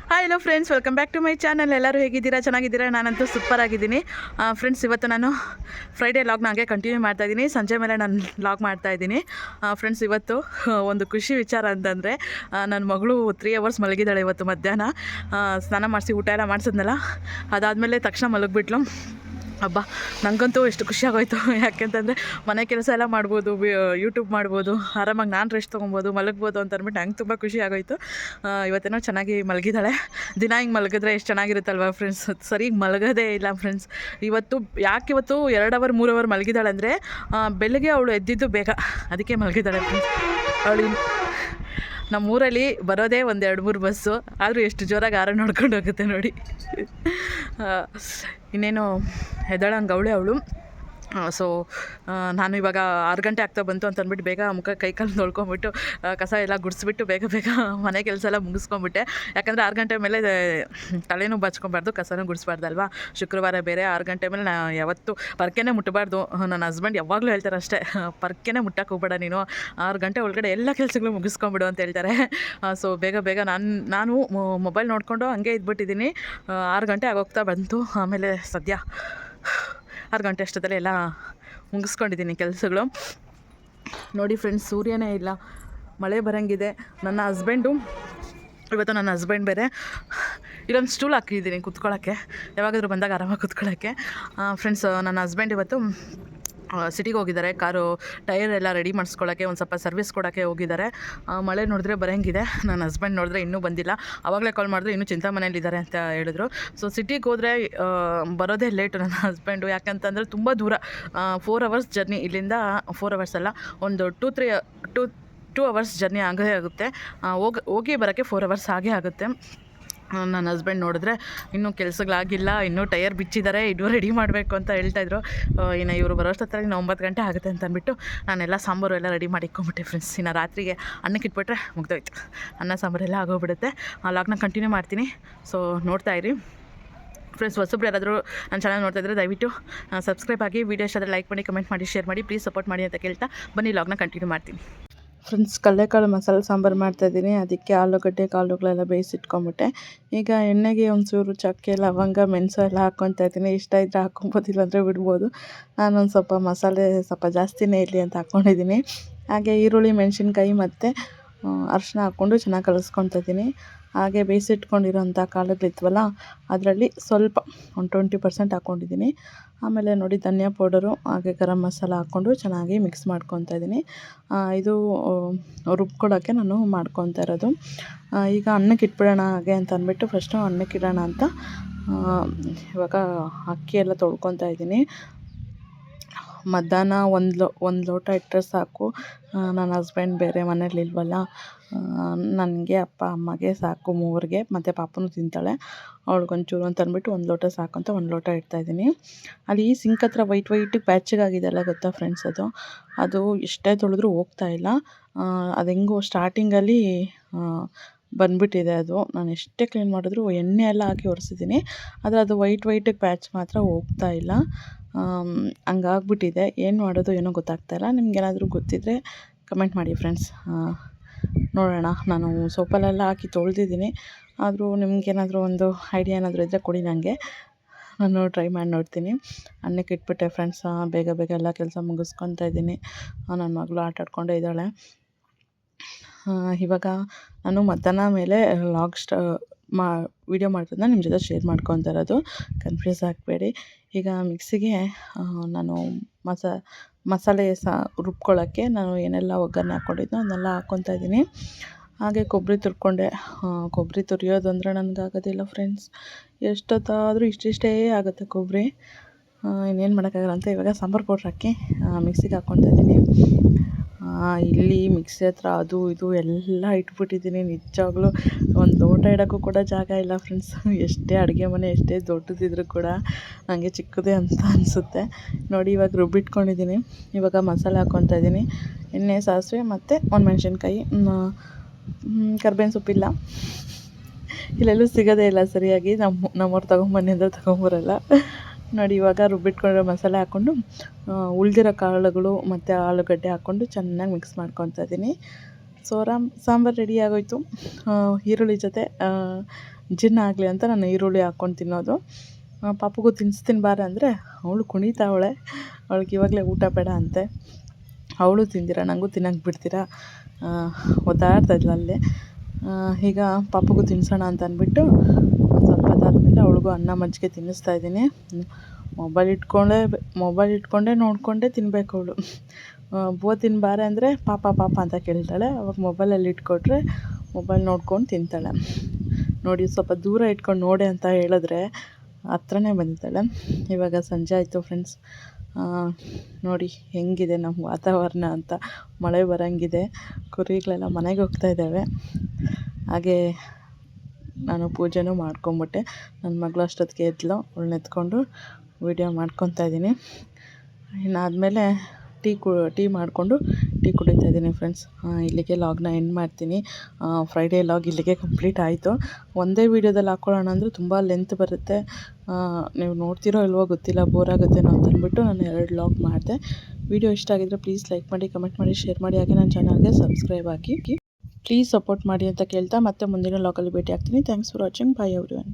Hi hello friends, welcome back to my channel. ಎಲ್ಲರೂ ಹೇಗಿದ್ದೀರಾ? ಚೆನ್ನಾಗಿದ್ದೀರಾ? ನಾನಂತೂ ಸೂಪರ್ ಆಗಿದ್ದೀನಿ ಫ್ರೆಂಡ್ಸ್. ಇವತ್ತು ನಾನು ಫ್ರೈಡೇ ಲಾಗ್ನ ಹಾಗೆ ಕಂಟಿನ್ಯೂ ಮಾಡ್ತಾಯಿದ್ದೀನಿ. ಸಂಜೆ ಮೇಲೆ ನಾನು ಲಾಗ್ ಮಾಡ್ತಾಯಿದ್ದೀನಿ ಫ್ರೆಂಡ್ಸ್. ಇವತ್ತು ಒಂದು ಖುಷಿ ವಿಚಾರ ಅಂತಂದರೆ, ನನ್ನ ಮಗಳು 3 hours ಮಲಗಿದ್ದಾಳೆ ಇವತ್ತು ಮಧ್ಯಾಹ್ನ. ಸ್ನಾನ ಮಾಡಿಸಿ ಊಟ ಎಲ್ಲ ಮಾಡಿಸಿದ್ನಲ್ಲ, ಅದಾದಮೇಲೆ ತಕ್ಷಣ ಮಲಗಿಬಿಟ್ಲು. ಹಬ್ಬ, ನನಗಂತೂ ಎಷ್ಟು ಖುಷಿಯಾಗೋಯ್ತು. ಯಾಕೆಂತಂದರೆ ಮನೆ ಕೆಲಸ ಎಲ್ಲ ಮಾಡ್ಬೋದು, ಯೂಟ್ಯೂಬ್ ಮಾಡ್ಬೋದು, ಆರಾಮಾಗಿ ನಾನು ರೆಸ್ಟ್ ತೊಗೊಬೋದು, ಮಲಗ್ಬೋದು ಅಂತ ಅಂದ್ಬಿಟ್ಟು ನಂಗೆ ತುಂಬ ಖುಷಿ ಆಗೋಯ್ತು. ಇವತ್ತೇನೋ ಚೆನ್ನಾಗಿ ಮಲಗಿದ್ದಾಳೆ. ದಿನ ಹಿಂಗೆ ಮಲಗಿದ್ರೆ ಎಷ್ಟು ಚೆನ್ನಾಗಿರುತ್ತಲ್ವ ಫ್ರೆಂಡ್ಸ್. ಸರಿಗೆ ಮಲಗೋದೇ ಇಲ್ಲ ಫ್ರೆಂಡ್ಸ್. ಇವತ್ತು 2 hour 3 hour ಮಲಗಿದ್ದಾಳೆ ಅಂದರೆ ಬೆಳಗ್ಗೆ ಅವಳು ಎದ್ದಿದ್ದು ಬೇಗ, ಅದಕ್ಕೆ ಮಲಗಿದ್ದಾಳೆ ಫ್ರೆಂಡ್ಸ್. ಅವಳು ನಮ್ಮೂರಲ್ಲಿ ಬರೋದೇ 1-2-3 ಬಸ್ಸು, ಆದರೂ ಎಷ್ಟು ಜೋರಾಗಿ ಆರ ನೋಡ್ಕೊಂಡು ಹೋಗುತ್ತೆ ನೋಡಿ. ಇನ್ನೇನು ಹೆದಳಂಗೆ ಅವಳು. ಸೊ ನಾನು ಇವಾಗ 6 ಗಂಟೆ ಆಗ್ತಾ ಬಂತು ಅಂತ ಅಂದ್ಬಿಟ್ಟು ಬೇಗ ಮುಖ ಕೈಕಾಲು ತೊಳ್ಕೊಂಬಿಟ್ಟು ಕಸ ಎಲ್ಲ ಗುಡಿಸ್ಬಿಟ್ಟು ಬೇಗ ಮನೆ ಕೆಲಸ ಎಲ್ಲ ಮುಗಿಸ್ಕೊಂಬಿಟ್ಟೆ. ಯಾಕಂದರೆ 6 ಗಂಟೆ ಮೇಲೆ ತಲೆನೂ ಬಾಚ್ಕೊಬಾರ್ದು, ಕಸನೂ ಗುಡಿಸ್ಬಾರ್ದಲ್ವಾ. ಶುಕ್ರವಾರ ಬೇರೆ 6 ಗಂಟೆ ಮೇಲೆ ಯಾವತ್ತೂ ಪರ್ಕೆನೇ ಮುಟ್ಟಬಾರ್ದು. ನನ್ನ ಹಸ್ಬೆಂಡ್ ಯಾವಾಗಲೂ ಹೇಳ್ತಾರೆ ಅಷ್ಟೇ, ಪರ್ಕೆನೇ ಮುಟ್ಟಕ್ಕೆ ಹೋಗ್ಬೇಡ ನೀನು, 6 ಗಂಟೆ ಒಳಗಡೆ ಎಲ್ಲ ಕೆಲಸಗಳು ಮುಗಿಸ್ಕೊಂಬಿಡು ಅಂತ ಹೇಳ್ತಾರೆ. ಸೊ ಬೇಗ ನಾನು ಮೊಬೈಲ್ ನೋಡಿಕೊಂಡು ಹಂಗೆ ಇದ್ಬಿಟ್ಟಿದ್ದೀನಿ. 6 ಗಂಟೆ ಆಗೋಗ್ತಾ ಬಂತು. ಆಮೇಲೆ ಸದ್ಯ 6 ಗಂಟೆ ಅಷ್ಟೊತ್ತಲ್ಲಿ ಎಲ್ಲ ಮುಗಿಸ್ಕೊಂಡಿದ್ದೀನಿ ಕೆಲಸಗಳು. ನೋಡಿ ಫ್ರೆಂಡ್ಸ್, ಸೂರ್ಯನೇ ಇಲ್ಲ, ಮಳೆ ಬರೋಂಗಿದೆ. ನನ್ನ ಹಸ್ಬೆಂಡ್ ಬೇರೆ ಇಲ್ಲೊಂದು ಸ್ಟೂಲ್ ಹಾಕಿದ್ದೀನಿ ಕೂತ್ಕೊಳ್ಳೋಕ್ಕೆ, ಯಾವಾಗಾದರೂ ಬಂದಾಗ ಆರಾಮಾಗಿ ಕೂತ್ಕೊಳ್ಳೋಕ್ಕೆ ಫ್ರೆಂಡ್ಸ್. ನನ್ನ ಹಸ್ಬೆಂಡ್ ಇವತ್ತು ಸಿಟಿಗೆ ಹೋಗಿದ್ದಾರೆ. ಕಾರು ಟೈರ್ ಎಲ್ಲ ರೆಡಿ ಮಾಡಿಸ್ಕೊಳ್ಳೋಕ್ಕೆ, ಒಂದು ಸ್ವಲ್ಪ ಸರ್ವಿಸ್ ಕೊಡೋಕ್ಕೆ ಹೋಗಿದ್ದಾರೆ. ಮಳೆ ನೋಡಿದ್ರೆ ಬರೋಂಗಿದೆ. ನನ್ನ ಹಸ್ಬೆಂಡ್ ನೋಡಿದ್ರೆ ಇನ್ನೂ ಬಂದಿಲ್ಲ. ಆವಾಗಲೇ ಕಾಲ್ ಮಾಡಿದ್ರೆ ಇನ್ನೂ ಚಿಂತಾಮಣೆಯಲ್ಲಿದ್ದಾರೆ ಅಂತ ಹೇಳಿದ್ರು. ಸೊ ಸಿಟಿಗೆ ಹೋದರೆ ಬರೋದೇ ಲೇಟು ನನ್ನ ಹಸ್ಬೆಂಡು. ಯಾಕಂತಂದರೆ ತುಂಬ ದೂರ, 4 hours ಜರ್ನಿ. ಇಲ್ಲಿಂದ 4 hours ಅಲ್ಲ, ಒಂದು 2 hours ಜರ್ನಿ ಆಗೇ ಆಗುತ್ತೆ. ಹೋಗಿ ಬರೋಕ್ಕೆ 4 hours ಆಗೇ ಆಗುತ್ತೆ. ನನ್ನ ಹಸ್ಬೆಂಡ್ ನೋಡಿದ್ರೆ ಇನ್ನೂ ಕೆಲಸಗಳಾಗಿಲ್ಲ, ಇನ್ನೂ ಟೈರ್ ಬಿಚ್ಚಿದ್ದಾರೆ, ಇನ್ನೂ ರೆಡಿ ಮಾಡಬೇಕು ಅಂತ ಹೇಳ್ತಾಯಿದ್ರು. ಇನ್ನು ಇವರು ಬರೋಷ್ಟೊತ್ತಲ್ಲಿ 9 ಗಂಟೆ ಆಗುತ್ತೆ ಅಂತ ಅಂದ್ಬಿಟ್ಟು ನಾನೆಲ್ಲ ಸಾಂಬಾರು ಎಲ್ಲ ರೆಡಿ ಮಾಡಿ ಇಟ್ಕೊಂಬಿಟ್ಟೆ ಫ್ರೆಂಡ್ಸ್. ಇನ್ನು ರಾತ್ರಿಗೆ ಅನ್ನಕ್ಕೆ ಇಟ್ಬಿಟ್ರೆ ಮುಗ್ದೋಯ್ತು, ಅನ್ನ ಸಾಂಬಾರೆಲ್ಲ ಆಗೋಗ್ಬಿಡುತ್ತೆ. ಲಾಗ್ನ ಕಂಟಿನ್ಯೂ ಮಾಡ್ತೀನಿ. ಸೊ ನೋಡ್ತಾ ಇರಿ ಫ್ರೆಂಡ್ಸ್. ಹೊಸಬ್ರು ಯಾರಾದರೂ ನನ್ನ ಚಾನಲ್ ನೋಡ್ತಾ ಇದ್ದರೆ ದಯವಿಟ್ಟು ಸಬ್ಸ್ಕ್ರೈಬ್ ಆಗಿ, ವೀಡಿಯೋ ಇಷ್ಟ ಆದರೆ ಲೈಕ್ ಮಾಡಿ, ಕಮೆಂಟ್ ಮಾಡಿ, ಶೇರ್ ಮಾಡಿ, ಪ್ಲೀಸ್ ಸಪೋರ್ಟ್ ಮಾಡಿ ಅಂತ ಕೇಳ್ತಾ ಬನ್ನಿ ಲಾಗ್ನ ಕಂಟಿನ್ಯೂ ಮಾಡ್ತೀನಿ ಫ್ರೆಂಡ್ಸ್. ಕಡಲೆಕಾಳು ಮಸಾಲೆ ಸಾಂಬಾರು ಮಾಡ್ತಾಯಿದ್ದೀನಿ. ಅದಕ್ಕೆ ಆಲೂಗಡ್ಡೆ ಕಾಳುಗಳೆಲ್ಲ ಬೇಯಿಸಿಟ್ಕೊಂಬಿಟ್ಟೆ. ಈಗ ಎಣ್ಣೆಗೆ ಒಂಚೂರು ಚಕ್ಕೆ, ಲವಂಗ, ಮೆಣಸು ಎಲ್ಲ ಹಾಕ್ಕೊತಾ ಇದ್ದೀನಿ. ಇಷ್ಟ ಇದ್ದರೆ ಹಾಕ್ಕೊಬೋದು, ಇಲ್ಲಾಂದರೆ ಬಿಡ್ಬೋದು. ನಾನೊಂದು ಸ್ವಲ್ಪ ಮಸಾಲೆ ಸ್ವಲ್ಪ ಜಾಸ್ತಿನೇ ಇರಲಿ ಅಂತ ಹಾಕ್ಕೊಂಡಿದ್ದೀನಿ. ಹಾಗೆ ಈರುಳ್ಳಿ, ಮೆಣಸಿನ್ಕಾಯಿ ಮತ್ತು ಅರಿಶಿನ ಹಾಕ್ಕೊಂಡು ಚೆನ್ನಾಗಿ ಕಲಿಸ್ಕೊತಾ ಇದ್ದೀನಿ. ಹಾಗೆ ಬೇಯಿಸಿಟ್ಕೊಂಡಿರೋಂಥ ಕಾಳುಗಳಿತ್ವಲ್ಲ, ಅದರಲ್ಲಿ ಸ್ವಲ್ಪ ಒಂದು 20% ಹಾಕ್ಕೊಂಡಿದ್ದೀನಿ. ಆಮೇಲೆ ನೋಡಿ ಧನಿಯಾ ಪೌಡರು ಹಾಗೆ ಗರಂ ಮಸಾಲ ಹಾಕ್ಕೊಂಡು ಚೆನ್ನಾಗಿ ಮಿಕ್ಸ್ ಮಾಡ್ಕೊತಾ ಇದ್ದೀನಿ. ಇದು ರುಬ್ಕೊಳ್ಳೋಕ್ಕೆ ನಾನು ಮಾಡ್ಕೊತಾ ಇರೋದು. ಈಗ ಅನ್ನಕ್ಕೆ ಇಟ್ಬಿಡೋಣ ಹಾಗೆ ಅಂತ ಅಂದ್ಬಿಟ್ಟು ಫಸ್ಟು ಅನ್ನಕ್ಕೆ ಇಡೋಣ ಅಂತ ಇವಾಗ ಅಕ್ಕಿ ಎಲ್ಲ ತೊಳ್ಕೊತಾ ಇದ್ದೀನಿ. ಮಧ್ಯಾಹ್ನ ಒಂದು ಲೋಟ ಇಟ್ಟರೆ ಸಾಕು. ನನ್ನ ಹಸ್ಬೆಂಡ್ ಬೇರೆ ಮನೇಲಿ ಇಲ್ವಲ್ಲ, ನನಗೆ, ಅಪ್ಪ ಅಮ್ಮಗೆ ಸಾಕು, 3ಗೆ, ಮತ್ತು ಪಾಪನೂ ತಿಂತಾಳೆ, ಅವಳಿಗೊಂಚೂರು ಅಂತ ಅಂದ್ಬಿಟ್ಟು 1 ಲೋಟ ಸಾಕು ಅಂತ 1 ಲೋಟ ಇಡ್ತಾಯಿದ್ದೀನಿ. ಅಲ್ಲಿ ಸಿಂಕ್ ಹತ್ರ ವೈಟಿಗೆ ಪ್ಯಾಚಿಗಾಗಿದೆಲ್ಲ ಗೊತ್ತಾ ಫ್ರೆಂಡ್ಸ್. ಅದು ಎಷ್ಟೇ ತೊಳೆದ್ರೂ ಹೋಗ್ತಾಯಿಲ್ಲ. ಅದು ಹೆಂಗೋ ಸ್ಟಾರ್ಟಿಂಗಲ್ಲಿ ಬಂದುಬಿಟ್ಟಿದೆ ಅದು. ನಾನು ಎಷ್ಟೇ ಕ್ಲೀನ್ ಮಾಡಿದ್ರು ಎಣ್ಣೆ ಎಲ್ಲ ಹಾಕಿ ಒರೆಸಿದ್ದೀನಿ, ಆದರೆ ಅದು ವೈಟಿಗೆ ಪ್ಯಾಚ್ ಮಾತ್ರ ಹೋಗ್ತಾಯಿಲ್ಲ. ಹಂಗಾಗ್ಬಿಟ್ಟಿದೆ. ಏನು ಮಾಡೋದು ಏನೋ ಗೊತ್ತಾಗ್ತಾಯಿಲ್ಲ. ನಿಮ್ಗೇನಾದರೂ ಗೊತ್ತಿದ್ದರೆ ಕಮೆಂಟ್ ಮಾಡಿ ಫ್ರೆಂಡ್ಸ್. ನೋಡೋಣ, ನಾನು ಸೋಪಲ್ಲೆಲ್ಲ ಹಾಕಿ ತೊಳೆದಿದ್ದೀನಿ, ಆದರೂ ನಿಮ್ಗೇನಾದರೂ ಒಂದು ಐಡಿಯಾ ಏನಾದರೂ ಇದ್ದರೆ ಕೊಡಿ ನನಗೆ, ನಾನು ಟ್ರೈ ಮಾಡಿ ನೋಡ್ತೀನಿ. ಅನ್ನಕ್ಕೆ ಇಟ್ಬಿಟ್ಟೆ ಫ್ರೆಂಡ್ಸ್. ಬೇಗ ಎಲ್ಲ ಕೆಲಸ ಮುಗಿಸ್ಕೊತಾ ಇದ್ದೀನಿ. ನನ್ನ ಮಗಳು ಆಟ ಆಡ್ಕೊಂಡೇ ಇದ್ದಾಳೆ. ಇವಾಗ ನಾನು ಮಧ್ಯಾಹ್ನ ಮೇಲೆ ವೀಡಿಯೋ ಮಾಡೋದನ್ನ ನಿಮ್ಮ ಜೊತೆ ಶೇರ್ ಮಾಡ್ಕೊತಾ ಇರೋದು, ಕನ್ಫ್ಯೂಸ್ ಆಗಬೇಡಿ. ಈಗ ಮಿಕ್ಸಿಗೆ ನಾನು ಮಸಾಲೆ ರುಬ್ಕೊಳ್ಳೋಕ್ಕೆ ನಾನು ಏನೆಲ್ಲ ಒಗ್ಗರಣೆ ಹಾಕ್ಕೊಂಡಿದ್ನೋ ಅದನ್ನೆಲ್ಲ ಹಾಕ್ಕೊತಾ ಇದ್ದೀನಿ. ಹಾಗೆ ಕೊಬ್ಬರಿ ತುರ್ಕೊಂಡೆ. ಕೊಬ್ಬರಿ ತುರಿಯೋದು ಅಂದರೆ ನನಗಾಗೋದಿಲ್ಲ ಫ್ರೆಂಡ್ಸ್. ಎಷ್ಟೊತ್ತಾದರೂ ಇಷ್ಟೇ ಆಗುತ್ತೆ ಕೊಬ್ಬರಿ. ಇನ್ನೇನು ಮಾಡೋಕ್ಕಾಗಲ್ಲ ಅಂತ ಇವಾಗ ಸಾಂಬಾರು ಪೌಡ್ರ್ ಹಾಕಿ ಮಿಕ್ಸಿಗೆ ಹಾಕ್ಕೊತಾ ಇದ್ದೀನಿ. ಇಲ್ಲಿ ಮಿಕ್ಸಿ ಹತ್ರ ಅದು ಇದು ಎಲ್ಲ ಇಟ್ಬಿಟ್ಟಿದ್ದೀನಿ. ನಿಜವಾಗ್ಲೂ ಒಂದು ಲೋಟ ಇಡೋಕ್ಕೂ ಕೂಡ ಜಾಗ ಇಲ್ಲ ಫ್ರೆಂಡ್ಸ್. ಎಷ್ಟೇ ಅಡುಗೆ ಮನೆ ಎಷ್ಟೇ ದೊಡ್ಡದಿದ್ರೂ ಕೂಡ ನನಗೆ ಚಿಕ್ಕದೇ ಅಂತ ಅನಿಸುತ್ತೆ. ನೋಡಿ ಇವಾಗ ರುಬ್ಬಿಟ್ಕೊಂಡಿದ್ದೀನಿ. ಇವಾಗ ಮಸಾಲೆ ಹಾಕ್ಕೊತಾ ಇದ್ದೀನಿ. ಎಣ್ಣೆ, ಸಾಸಿವೆ ಮತ್ತು ಒಣಮೆಣ್ಸಿನ್ಕಾಯಿ, ಕರ್ಬೇವಿನ ಸೊಪ್ಪಿಲ್ಲ, ಇಲ್ಲೆಲ್ಲೂ ಸಿಗೋದೇ ಇಲ್ಲ ಸರಿಯಾಗಿ. ನಮ್ಮವ್ರು ತೊಗೊಂಬನ್ನಿ ಅಂದರೆ ತೊಗೊಂಬರಲ್ಲ. ನೋಡಿ ಇವಾಗ ರುಬ್ಬಿಟ್ಕೊಂಡಿರೋ ಮಸಾಲೆ ಹಾಕ್ಕೊಂಡು ಉಳಿದಿರೋ ಕಾಳುಗಳು ಮತ್ತು ಆಲೂಗಡ್ಡೆ ಹಾಕ್ಕೊಂಡು ಚೆನ್ನಾಗಿ ಮಿಕ್ಸ್ ಮಾಡ್ಕೊತಾ ಇದ್ದೀನಿ. ಸಾಂಬಾರು ರೆಡಿ ಆಗೋಯಿತು. ಈರುಳ್ಳಿ ಜೊತೆ ಜೀರ್ಣ ಆಗಲಿ ಅಂತ ನಾನು ಈರುಳ್ಳಿ ಹಾಕ್ಕೊಂಡು ತಿನ್ನೋದು. ಪಾಪುಗೂ ತಿನ್ನಿಸ್ತೀನಿ ಬಾರ ಅಂದರೆ ಅವಳು ಕುಣಿತಾವಳೆ. ಅವಳಿಗೆ ಇವಾಗಲೇ ಊಟ ಬೇಡ ಅಂತೆ. ಅವಳು ತಿಂದಿರ ನನಗೂ ತಿನ್ನೋಕ್ಕೆ ಬಿಡ್ತೀರಾ ಒದ್ದಾಡ್ತಾ ಇದ್ಲು ಅಲ್ಲೇ. ಈಗ ಪಾಪುಗೂ ತಿನ್ನಿಸೋಣ ಅಂತ ಅಂದ್ಬಿಟ್ಟು ಒಂದು ಸ್ವಲ್ಪ ಹೊತ್ತಾದಮೇಲೆ ಅವಳಿಗೂ ಅನ್ನ ಮಜ್ಜಿಗೆ ತಿನ್ನಿಸ್ತಾ ಇದ್ದೀನಿ. ಮೊಬೈಲ್ ಇಟ್ಕೊಂಡೇ ನೋಡಿಕೊಂಡೇ ತಿನ್ನಬೇಕು ಅವಳು. ಬೂವ ತಿನ್ನಬಾರೆ ಅಂದರೆ ಪಾಪ ಅಂತ ಕೇಳ್ತಾಳೆ. ಅವಾಗ ಮೊಬೈಲಲ್ಲಿ ಇಟ್ಕೊಟ್ರೆ ಮೊಬೈಲ್ ನೋಡ್ಕೊಂಡು ತಿಂತಾಳೆ. ನೋಡಿ ಸ್ವಲ್ಪ ದೂರ ಇಟ್ಕೊಂಡು ನೋಡೆ ಅಂತ ಹೇಳಿದ್ರೆ ಹತ್ರನೇ ಬಂದಿದ್ದಾಳೆ. ಇವಾಗ ಸಂಜೆ ಆಯಿತು ಫ್ರೆಂಡ್ಸ್. ನೋಡಿ ಹೆಂಗಿದೆ ನಮ್ಮ ವಾತಾವರಣ ಅಂತ. ಮಳೆ ಬರೋಂಗಿದೆ. ಕುರಿಗಳೆಲ್ಲ ಮನೆಗೆ ಹೋಗ್ತಾ ಇದ್ದಾವೆ. ಹಾಗೆ ನಾನು ಪೂಜೆನೂ ಮಾಡ್ಕೊಂಬಿಟ್ಟೆ. ನನ್ನ ಮಗಳು ಅಷ್ಟೊತ್ತಿಗೆ ಎದ್ಲು. ಅವಳನ್ನ ಎತ್ಕೊಂಡು ವೀಡಿಯೋ ಮಾಡ್ಕೊತಾ ಇದ್ದೀನಿ. ಇನ್ನಾದಮೇಲೆ ಟೀ ಮಾಡಿಕೊಂಡು ಟೀ ಕುಡಿತಾ ಇದ್ದೀನಿ ಫ್ರೆಂಡ್ಸ್. ಇಲ್ಲಿಗೆ ಲಾಗ್ನ ಎಂಡ್ ಮಾಡ್ತೀನಿ. ಫ್ರೈಡೇ ಲಾಗ್ ಇಲ್ಲಿಗೆ ಕಂಪ್ಲೀಟ್ ಆಯಿತು. ಒಂದೇ ವೀಡಿಯೋದಲ್ಲಿ ಹಾಕ್ಕೊಳ್ಳೋಣ ಅಂದರೆ ತುಂಬ ಲೆಂತ್ ಬರುತ್ತೆ. ನೀವು ನೋಡ್ತಿರೋ ಇಲ್ವೋ ಗೊತ್ತಿಲ್ಲ, ಬೋರ್ ಆಗುತ್ತೇನೋ ಅಂತ ಅಂದ್ಬಿಟ್ಟು ನಾನು 2 ಲಾಗ್ ಮಾಡಿದೆ. ವೀಡಿಯೋ ಇಷ್ಟ ಆಗಿದ್ರೆ ಪ್ಲೀಸ್ ಲೈಕ್ ಮಾಡಿ, ಕಮೆಂಟ್ ಮಾಡಿ, ಶೇರ್ ಮಾಡಿ. ಹಾಗೆ ನನ್ನ ಚಾನಲ್ಗೆ ಸಬ್ಸ್ಕ್ರೈಬ್ ಆಗಿ ಪ್ಲೀಸ್ ಸಪೋರ್ಟ್ ಮಾಡಿ ಅಂತ ಕೇಳ್ತಾ ಮತ್ತೆ ಮುಂದಿನ ಲಾಗಲ್ಲಿ ಭೇಟಿ ಆಗ್ತೀನಿ. Thanks for watching. Bye everyone.